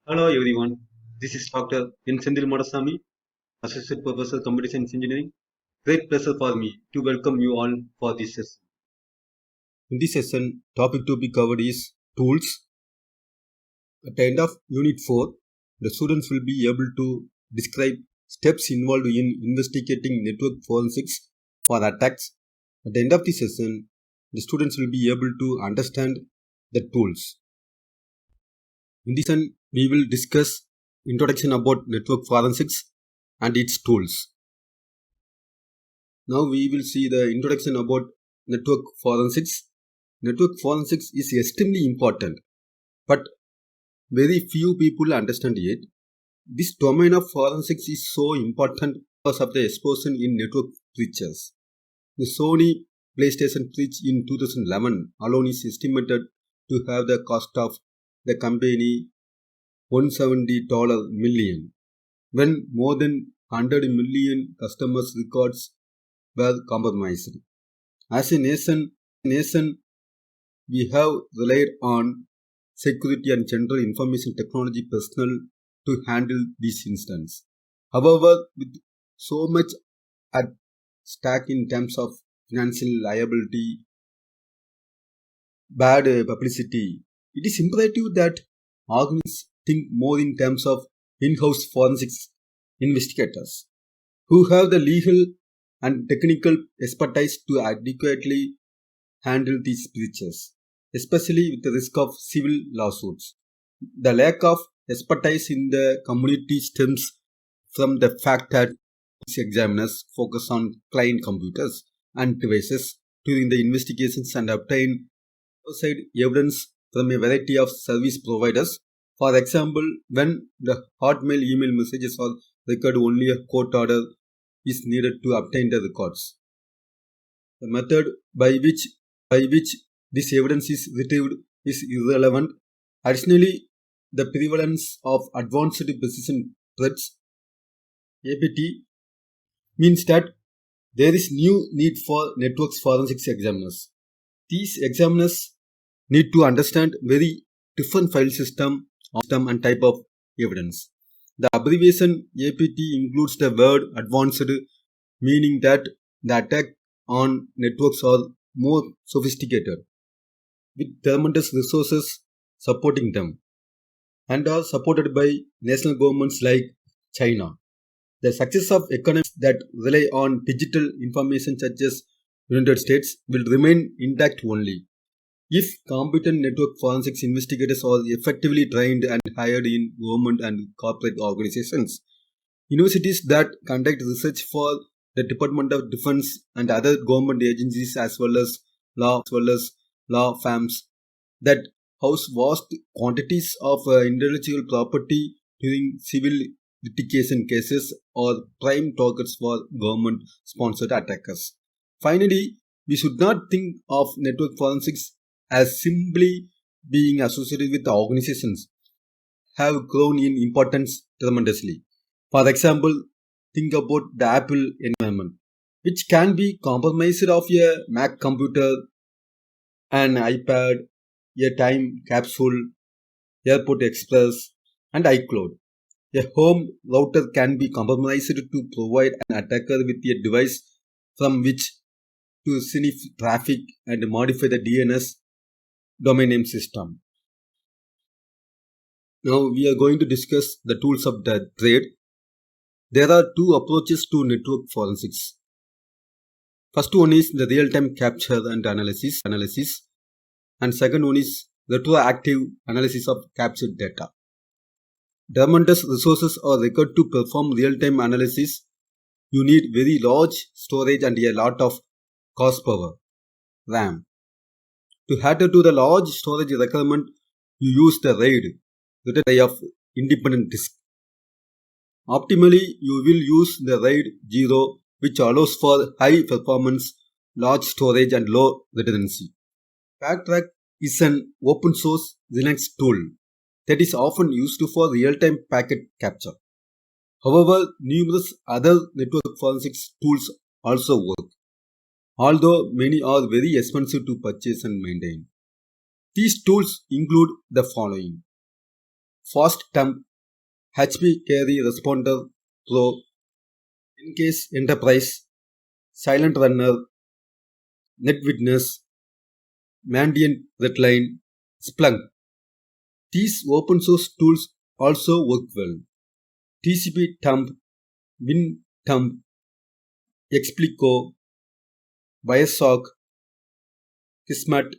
Hello everyone, this is Dr. N.Senthil Madasamy, Associate Professor Computer Science Engineering. Great pleasure for me to welcome you all for this session. In this session, topic to be covered is tools. At the end of Unit 4, the students will be able to describe steps involved in investigating network forensics for attacks. At the end of the session, the students will be able to understand the tools. In this session, we will discuss introduction about network forensics and its tools. Now we will see the introduction about network forensics. Network forensics is extremely important, but very few people understand it. This domain of forensics is so important because of the exposure in network breaches. The Sony PlayStation breach in 2011 alone is estimated to have the cost of the company $170 million, when more than 100 million customers' records were compromised. As a nation, we have relied on security and general information technology personnel to handle these incidents. However, with so much at stake in terms of financial liability, bad publicity, it is imperative that organizations think more in terms of in-house forensics investigators who have the legal and technical expertise to adequately handle these breaches, especially with the risk of civil lawsuits. The lack of expertise in the community stems from the fact that examiners focus on client computers and devices during the investigations and obtain outside evidence from a variety of service providers. For example, when the Hotmail email messages are recorded, only a court order is needed to obtain the records. The method by which this evidence is retrieved is irrelevant. Additionally, the prevalence of advanced precision threats (APT) means that there is new need for networks forensics examiners. These examiners need to understand very different file system and type of evidence. The abbreviation APT includes the word advanced, meaning that the attack on networks are more sophisticated, with tremendous resources supporting them, and are supported by national governments like China. The success of economies that rely on digital information such as United States will remain intact only if competent network forensics investigators are effectively trained and hired in government and corporate organizations. Universities that conduct research for the Department of Defense and other government agencies as well as law firms that house vast quantities of intellectual property during civil litigation cases are prime targets for government sponsored attackers. Finally, we should not think of network forensics as simply being associated with organizations have grown in importance tremendously. For example, think about the Apple environment, which can be compromised of a Mac computer, an iPad, a time capsule, Airport Express, and iCloud. A home router can be compromised to provide an attacker with a device from which to sniff traffic and modify the DNS domain name system. Now we are going to discuss the tools of the trade. There are two approaches to network forensics. First one is the real-time capture and analysis, and second one is retroactive analysis of captured data. Tremendous resources are required to perform real-time analysis. You need very large storage and a lot of cost power, RAM. To cater to the large storage requirement, you use the RAID of independent disk. Optimally, you will use the RAID 0, which allows for high performance, large storage and low redundancy. Backtrack is an open source Linux tool that is often used for real-time packet capture. However, numerous other network forensics tools also work, although many are very expensive to purchase and maintain. These tools include the following. Fast Temp, HP Carry Responder Pro, Encase Enterprise, Silent Runner, NetWitness, Mandiant Redline, Splunk. These open source tools also work well. TCP Temp, WinTemp, Explico, Wiresock, Kismet,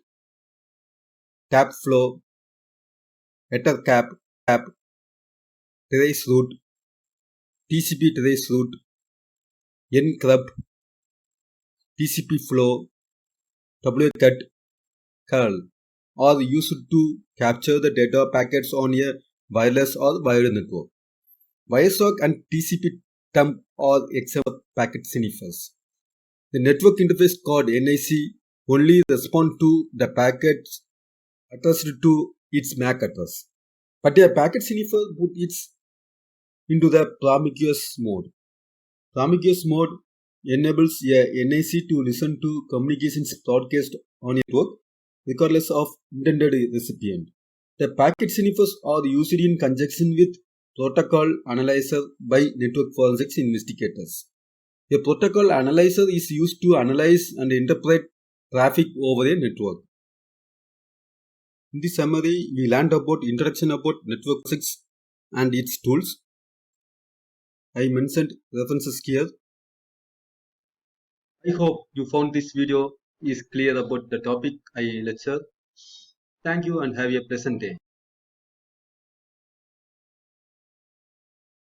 TapFlow, Ettercap, Traceroute, TCP Traceroute, Encrypt, TCP Flow, wcat, curl are used to capture the data packets on a wireless or wired network. Wiresock and TCP temp are excellent packet sniffers. The network interface called NIC only responds to the packets addressed to its MAC address. But a packet sniffer puts it into the promiscuous mode. Promiscuous mode enables a NIC to listen to communications broadcast on a network regardless of intended recipient. The packet sniffers are used in conjunction with protocol analyzer by network forensics investigators. A protocol analyzer is used to analyze and interpret traffic over a network. In this summary, we learned about introduction about network forensics and its tools. I mentioned references here. I hope you found this video is clear about the topic I lecture. Thank you and have a pleasant day.